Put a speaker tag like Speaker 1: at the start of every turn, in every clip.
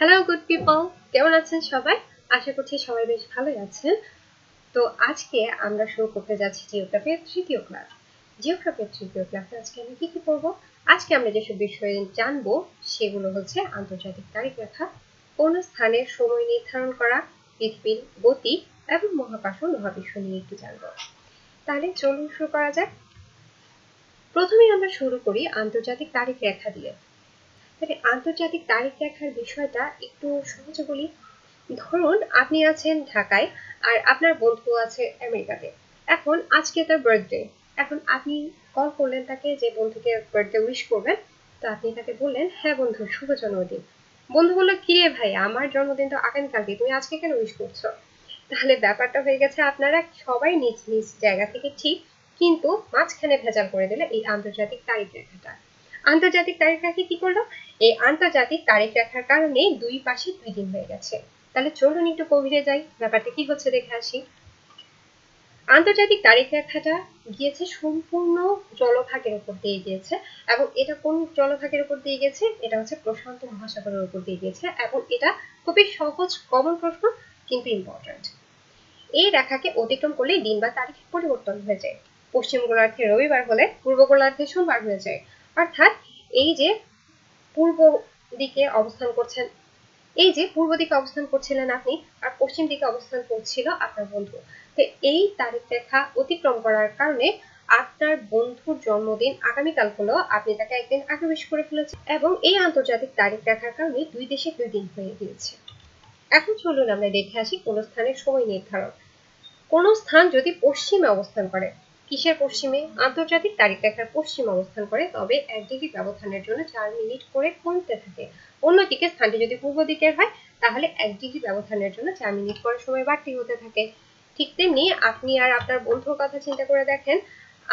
Speaker 1: Hello good people, কেমন আছেন সবাই? আশা করছি সবাই বেশ ভালোই আছেন। তো আজকে আমরা শুরু করতে যাচ্ছি জিওগ্রাফির তৃতীয় ক্লাস। জিওগ্রাফির তৃতীয় ক্লাসে আজকে আমি কি করব? আজকে আমরা যেসব বিষয়ে জানবো সেগুলো হচ্ছে আন্তর্জাতিক তারিখ রেখা, কোন স্থানের সময় নির্ধারণ করা, পৃথিবীর গতি এবং মহাকাশ ও মহাবিশ্ব নিয়ে একটু জানবো। তাহলে চলুন শুরু করা যাক। প্রথমেই আমরা শুরু করি আন্তর্জাতিক তারিখ রেখা দিয়ে। তাহলে আন্তর্জাতিক তারিখ রেখার বিষয়টা একটু সহজে বলি। ধরুন আপনি আছেন ঢাকায় আর আপনার বন্ধু আছে আমেরিকাতে। এখন আজকে তার বার্থডে। এখন আপনি কল করলেন তাকে যে বন্ধুকে বার্থডে উইশ করবেন। তো আপনি তাকে বললেন, হ্যাঁ বন্ধু, শুভ জন্মদিন। বন্ধু বললো, কি রে ভাই, আমার জন্মদিন তো আগামীকালকে, তুমি আজকে কেন উইশ করছো? তাহলে ব্যাপারটা হয়ে গেছে, আপনারা সবাই নিজ নিজ জায়গা থেকে ঠিক, কিন্তু মাঝখানে ভেজাল করে দিলে এই আন্তর্জাতিক তারিখ রেখাটা। আন্তর্জাতিক তারিখ রেখা কি করলো? এই আন্তর্জাতিক তারিখ রেখার কারণে দুই পাশে 2 দিন হয়ে গেছে। তাহলে চলুন একটু গভীরে যাই, ব্যাপারটা কি হচ্ছে দেখে আসি। আন্তর্জাতিক তারিখ রেখাটা গিয়েছে সম্পূর্ণ জলভাগের উপর দিয়ে গিয়েছে, এবং এটা কোন জলভাগের উপর দিয়ে গেছে? এটা হচ্ছে প্রশান্ত মহাসাগরের উপর দিয়ে গিয়েছে, এবং এটা খুবই সহজ কমন প্রশ্ন, কিন্তু ইম্পর্টেন্ট। এই রেখাকে অতিক্রম করলে দিন বা তারিখ পরিবর্তন হয়ে যায়। পশ্চিম গোলার্ধে রবিবার হলে পূর্ব গোলার্ধে সোমবার হয়ে যায়। অর্থাৎ এই যে পূর্ব দিকে অবস্থান করছেন, এই যে পূর্ব দিকে অবস্থান করছিলেন আপনি, আর পশ্চিম দিকে অবস্থান করছিল আপনার বন্ধু। তো এই তারিখ রেখা অতিক্রম করার কারণে আপনার বন্ধুর জন্মদিন আগামীকাল হলো, আপনি তাকে একদিন আগে উইশ করে ফেলেছেন, এবং এই আন্তর্জাতিক তারিখ রেখার কারণে দুই দেশে 2 দিন হয়ে গিয়েছে। এখন চলুন আমরা দেখে আসি কোন স্থানের সময় নির্ধারণ। কোন স্থান যদি পশ্চিমে অবস্থান করে, কিসের পশ্চিমে? আন্তর্জাতিক তারিখ রেখার পশ্চিমে অবস্থান করে, তবে 1 ডিগ্রি ব্যবধানের জন্য 4 মিনিট করে কমতে থাকে। অন্যদিকে স্থানটি যদি পূর্ব দিকের হয়, তাহলে 1 ডিগ্রি ব্যবধানের জন্য 4 মিনিট করে সময় বাড়তি হতে থাকে। ঠিক তেমনি আপনি আর আপনার বন্ধুর কথা চিন্তা করে দেখেন,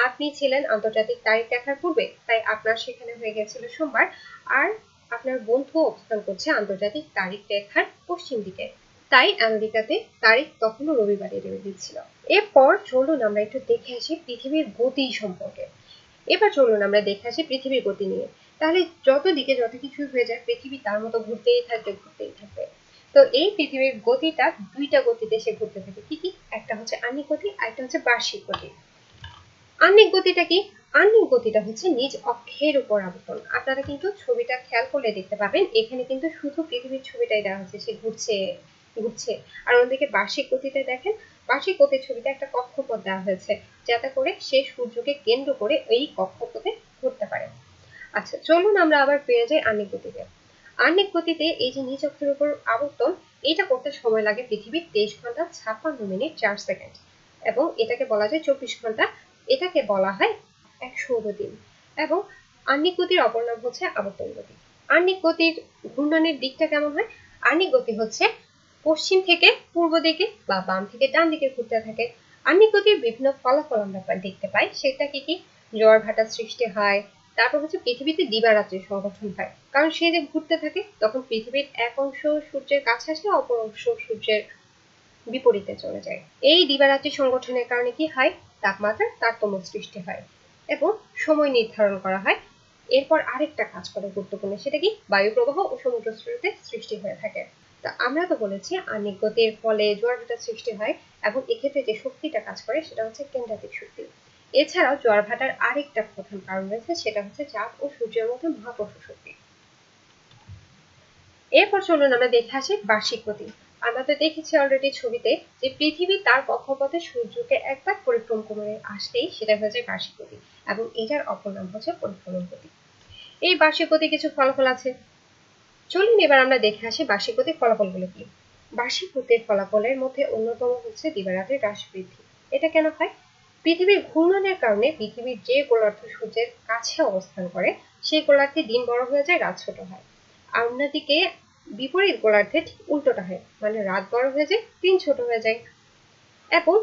Speaker 1: আপনি ছিলেন আন্তর্জাতিক তারিখ রেখার পূর্বে, তাই আপনার সেখানে হয়ে গেছিল সোমবার, আর আপনার বন্ধু অবস্থান করছে আন্তর্জাতিক তারিখ রেখার পশ্চিম দিকে, তাই আমেরিকাতে তারিখ তখনও রবিবারে রেখে দিচ্ছিল। এরপর চলুন আমরা একটু দেখে আসি পৃথিবীর গতি সম্পর্কে। এবার চলুন আমরা দেখে আসি পৃথিবীর গতি নিয়ে। তাহলে যত দিকে যত কিছু হয়ে যায়, পৃথিবী তার মতো ঘুরতেই থাকবে ঘুরতেই থাকবে। তো এই পৃথিবীর গতিটা দুইটা গতিতে সে ঘুরতে থাকে। কি কি? একটা হচ্ছে আহ্নিক গতি, আর একটা হচ্ছে বার্ষিক গতি। আহ্নিক গতিটা কি? আহ্নিক গতিটা হচ্ছে নিজ অক্ষের উপর আবর্তন। আপনারা কিন্তু ছবিটা খেয়াল করলে দেখতে পাবেন, এখানে কিন্তু শুধু পৃথিবীর ছবিটাই দেওয়া হচ্ছে, সে ঘুরছে ঘুরছে। আর অন্যদিকে বার্ষিক গতিতে দেখেন, বার্ষিক গতির ছবিতে একটা কক্ষপথ দেওয়া হয়েছে, যাতে করে সে সূর্যকে কেন্দ্র করে এই কক্ষপথে ঘুরতে পারে। আচ্ছা, চলুন আমরা আবার ফিরে যাই আহ্নিক গতিতে। আহ্নিক গতিতে এই যে নিজ অক্ষের উপর আবর্তন, এটা করতে সময় লাগে পৃথিবীর 23 ঘন্টা 56 মিনিট 4 সেকেন্ড, এবং এটাকে বলা যায় 24 ঘন্টা। এটাকে বলা হয় 116 দিন। এবং আহ্নিক গতির অপর নাম হচ্ছে আবর্তন গতি। আহ্নিক গতির ঘূর্ণনের দিকটা কেমন হয়? আহ্নিক গতি হচ্ছে পশ্চিম থেকে পূর্ব দিকে বা বাম থেকে ডান দিকে ঘুরতে থাকে। আহ্নিক গতির বিভিন্ন ফলাফল আমরা দেখতে পাই, সেটা কি কি? ঝড় ভাটা সৃষ্টি হয়, তারপর হচ্ছে পৃথিবীতে দিবারাত্রির সংগঠন হয়, কারণ সে যে ঘুরতে থাকে তখন পৃথিবীর এক অংশ সূর্যের কাছে আসলে অপর অংশ সূর্যের বিপরীতে চলে যায়। এই দিবারাত্রি সংগঠনের কারণে কি হয়? তাপমাত্রার তারতম্য সৃষ্টি হয় এবং সময় নির্ধারণ করা হয়। এরপর আরেকটা কাজ করে গুরুত্বপূর্ণ, সেটা কি? বায়ু প্রবাহ ও সমুদ্র স্রোতের সৃষ্টি হয়ে থাকে। তা আমরা তো বলেছি আহ্নিক গতির ফলে জোয়ার ভাটা সৃষ্টি হয়, এবং এক্ষেত্রে যে শক্তিটা কাজ করে সেটা হচ্ছে কেন্দ্রাতিক শক্তি। এছাড়াও জোয়ার ভাটার আরেকটা প্রধান কারণ রয়েছে, সেটা হচ্ছে চাঁদ ও সূর্যের মধ্যে মহাকর্ষ শক্তি। এরপর চলুন আমরা দেখে আসি বার্ষিক গতি। আমরা তো দেখেছি অলরেডি ছবিতে যে পৃথিবী তার কক্ষপথে সূর্যকে একবার পরিক্রম করে আসলেই সেটা হয়ে যায় বার্ষিক গতি, এবং এটার অপর নাম হচ্ছে পরিক্রমণ গতি। এই বার্ষিক গতি কিছু ফলাফল আছে, চলুন এবার আমরা দেখে আসি বার্ষিক গতির ফলাফলগুলো কি। বার্ষিক গতির ফলাফলের মধ্যে অন্যতম হচ্ছে দিবারাত্রির হ্রাস বৃদ্ধি। এটা কেন হয়? পৃথিবীর ঘূর্ণনের কারণে পৃথিবীর যে গোলার্ধ সূর্যের কাছে অবস্থান করে, সেই গোলার্ধে দিন বড় হয়ে যায়, রাত ছোট হয়। অন্যদিকে বিপরীত গোলার্ধে ঠিক উল্টোটা হয়, মানে রাত বড় হয়ে যায়, দিন ছোট হয়ে যায়। এবং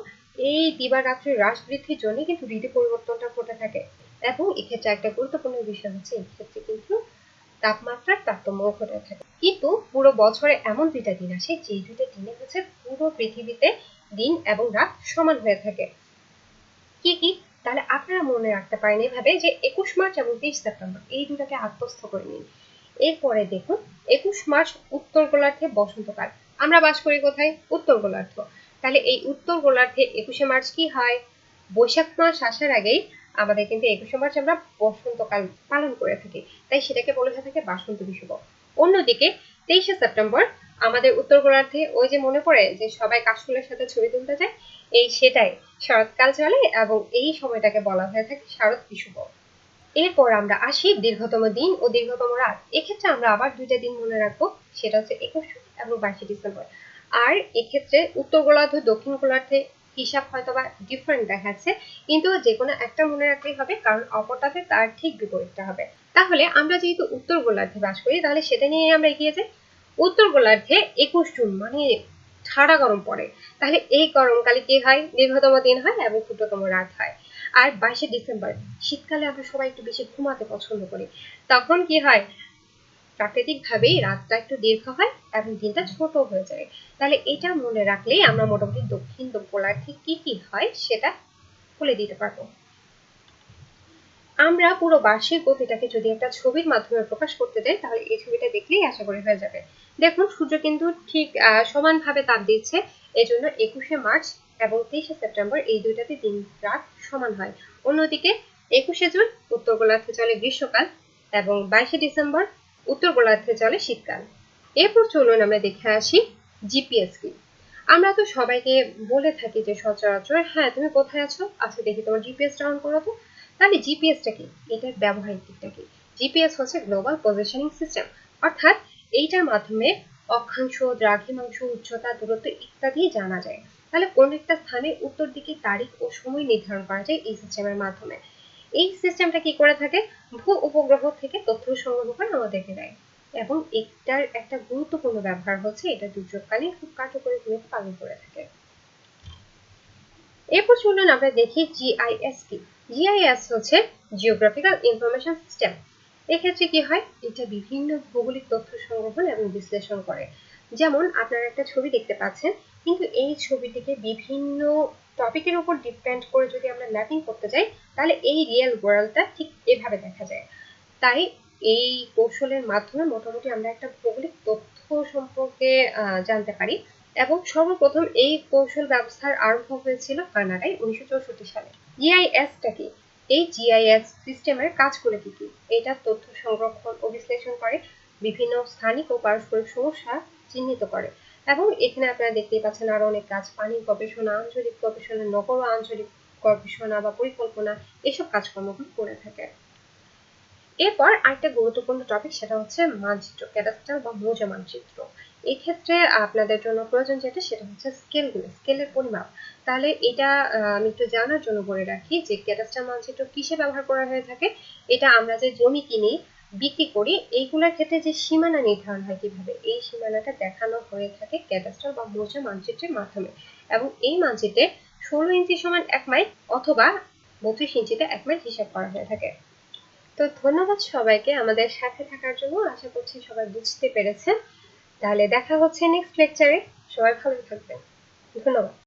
Speaker 1: এই দিবারাত্রির হ্রাস বৃদ্ধির জন্য কিন্তু ঋতু পরিবর্তনটা ঘটে থাকে। এবং এক্ষেত্রে একটা গুরুত্বপূর্ণ বিষয় হচ্ছে, এক্ষেত্রে কিন্তু তাপমাত্রার তারতম্য ঘটে থাকে। কিন্তু পুরো বছরে এমন 2টা দিন আসে, যে 2টা দিনে হচ্ছে পুরো পৃথিবীতে দিন এবং রাত সমান হয়ে থাকে। কি কি? তাহলে আপনারা মনে রাখতে পারেন এভাবে, যে 21 মার্চ এবং 23 সেপ্টেম্বর, এই দুটাকে আত্মস্থ করে নিন। এরপরে দেখুন 21 মার্চ উত্তর গোলার্ধে বসন্তকাল। আমরা বাস করি কোথায়? উত্তর গোলার্ধ। তাহলে এই উত্তর গোলার্ধে 21শে মার্চ কি হয়? বৈশাখ মাস আসার আগেই আমাদের কিন্তু 21শে মার্চ আমরা বসন্তকাল পালন করে থাকি, তাই সেটাকে বলে থাকে বাসন্ত বিষুব। অন্যদিকে 23শে সেপ্টেম্বর আমাদের উত্তর গোলার্ধে ওই যে মনে পড়ে যে সবাই কাশফুলের সাথে ছবি তুলতে যায়, এই সেটাই শরৎকাল চলে এবং এই সময়টাকে বলা হয়ে থাকে শারদ বিষুব। এরপর আমরা আসি দীর্ঘতম দিন ও দীর্ঘতম রাত। এক্ষেত্রে আমরা আবার দুইটা দিন মনে রাখবো, সেটা হচ্ছে 21 এবং 22 ডিসেম্বর। আর এক্ষেত্রে উত্তর গোলার্ধ দক্ষিণ গোলার্ধে হিসাব হয়তোবা ডিফারেন্ট দেখাচ্ছে, কিন্তু যে কোনো একটা মনে রাখলেই হবে, কারণ অপরটাতে তার ঠিক বিপরীতটা হবে। তাহলে আমরা যেহেতু উত্তর গোলার্ধে বাস করি, তাহলে সেটা নিয়ে আমরা এগিয়ে যাই। উত্তর গোলার্ধে 21 জুন মানে ঠাড়া গরম পড়ে, তাহলে এই গরমকালে কি হয়? দীর্ঘতম দিন হয় এবং ক্ষুদ্রতম রাত হয়। আর 22শে ডিসেম্বর শীতকালে আমরা সবাই একটু বেশি ঘুমাতে পছন্দ করি, তখন কি হয়? প্রাকৃতিক ভাবেই রাতটা একটু দীর্ঘ হয় এবং দিনটা ছোট হয়ে যায়। তাহলে এটা মনে রাখলেই আমরা মোটামুটি দক্ষিণ গোলার্ধে কি কি হয় সেটা বলে দিতে পারবো। আমরা পুরো বার্ষিক গতিটাকে যদি একটা ছবির মাধ্যমে প্রকাশ করতে যাই, তাহলে এই ছবিটা দেখলেই আশা করি হয়ে যাবে। দেখুন সূর্য কিন্তু ঠিক সমানভাবে তাপ দিচ্ছে, এজন্য 21শে মার্চ এবং 23শে সেপ্টেম্বর এই দুইটাতে দিন রাত সমান হয়। অন্যদিকে 21শে জুন উত্তর গোলার্ধে চলে গ্রীষ্মকাল এবং 22শে ডিসেম্বর উত্তর গোলার্ধে চলে শীতকাল। এরপর চলুন আমরা দেখে আসি জিপিএস কি। আমরা তো সবাইকে বলে থাকি যে সচরাচর, হ্যাঁ তুমি কোথায় আছো, আচ্ছা দেখি তোমার জিপিএসটা অন করো তো। তাহলে জিপিএসটা কি? এটার ব্যবহারিক দিকটা কি? জিপিএস হচ্ছে গ্লোবাল পজিশনিং সিস্টেম, অর্থাৎ এইটার মাধ্যমে অক্ষাংশ, দ্রাঘিমাংশ, উচ্চতা, দূরত্ব ইত্যাদি জানা যায়। তাহলে কোন একটা স্থানের উত্তর দিকে তারিখ ও সময় নির্ধারণ করা যায় এই সিস্টেমের মাধ্যমে। এই সিস্টেমটা কি করে থাকে? ভূ উপগ্রহ থেকে তথ্য সংগ্রহ করে আমাদেরকে দেয়, এবং এটার একটা গুরুত্বপূর্ণ ব্যবহার হচ্ছে এটা দুর্যোগকালীন খুব কার্যকরী ভূমিকা পালন করে থাকে। এরপর চলুন আমরা দেখি জিআইএস কি। জিআইএস হচ্ছে জিওগ্রাফিক্যাল ইনফরমেশন সিস্টেম। এক্ষেত্রে কি হয়? এটা বিভিন্ন ভৌগোলিক তথ্য সংগ্রহণ এবং বিশ্লেষণ করে। যেমন আপনারা একটা ছবি দেখতে পাচ্ছেন, কিন্তু এই ছবিটিকে বিভিন্ন টপিকের উপর ডিপেন্ড করে যদি আমরা ম্যাপিং করতে যাই, তাহলে এই রিয়েল ওয়ার্ল্ডটা ঠিক এভাবে দেখা যায়। তাই এই কৌশলের মাধ্যমে মোটামুটি আমরা একটা ভৌগোলিক তথ্য সম্পর্কে জানতে পারি। এবং সর্বপ্রথম এই কৌশল ব্যবস্থার আরম্ভ হয়েছিল কানাডায় 1964 সালে। জিআইএসটা কি? এই জিআইএস সিস্টেমের কাজগুলো কি কি? এটা তথ্য সংরক্ষণ ও বিশ্লেষণ করে, বিভিন্ন স্থানিক ও পারস্পরিক সমস্যা চিহ্নিত করে, এবং এখানে আপনারা দেখতেই পাচ্ছেন আরো অনেক কাজ, পানি গবেষণা, আঞ্চলিক গবেষণা, নগর আঞ্চলিক গবেষণা বা পরিকল্পনা, এসব কাজকর্মগুলো করে থাকে। এরপর আরেকটা গুরুত্বপূর্ণ টপিক, সেটা হচ্ছে মানচিত্র, ক্যাডাস্ট্রাল বা মৌজা মানচিত্র। এই ক্ষেত্রে আপনাদের জন্য প্রয়োজন যেটা, সেটা হচ্ছে স্কেলগুলো, স্কেলের পরিমাপ। তাহলে এটা আমি একটু জানার জন্য বলে রাখি যে ক্যাডাস্ট্রাল মানচিত্র কিসে ব্যবহার করা হয়ে থাকে। এটা আমরা যে জমি কিনি, বিক্রি করি, এইগুলোর ক্ষেত্রে যে সীমানা নির্ধারণ হয় কিভাবে, এই সীমানাটা দেখানো হয়ে থাকে ক্যাডাস্ট্রাল বা মৌজা মানচিত্রের মাধ্যমে। এবং এই মানচিত্রে 16 ইঞ্চি সমান 1 মাইল অথবা 32 ইঞ্চিতে 1 মাইল হিসাব করা হয়ে থাকে। তো ধন্যবাদ সবাইকে আমাদের সাথে থাকার জন্য, আশা করছি সবাই বুঝতে পেরেছেন। তাহলে দেখা হচ্ছে নেক্সট লেকচারে, সবাই ভালো থাকবেন, ধন্যবাদ।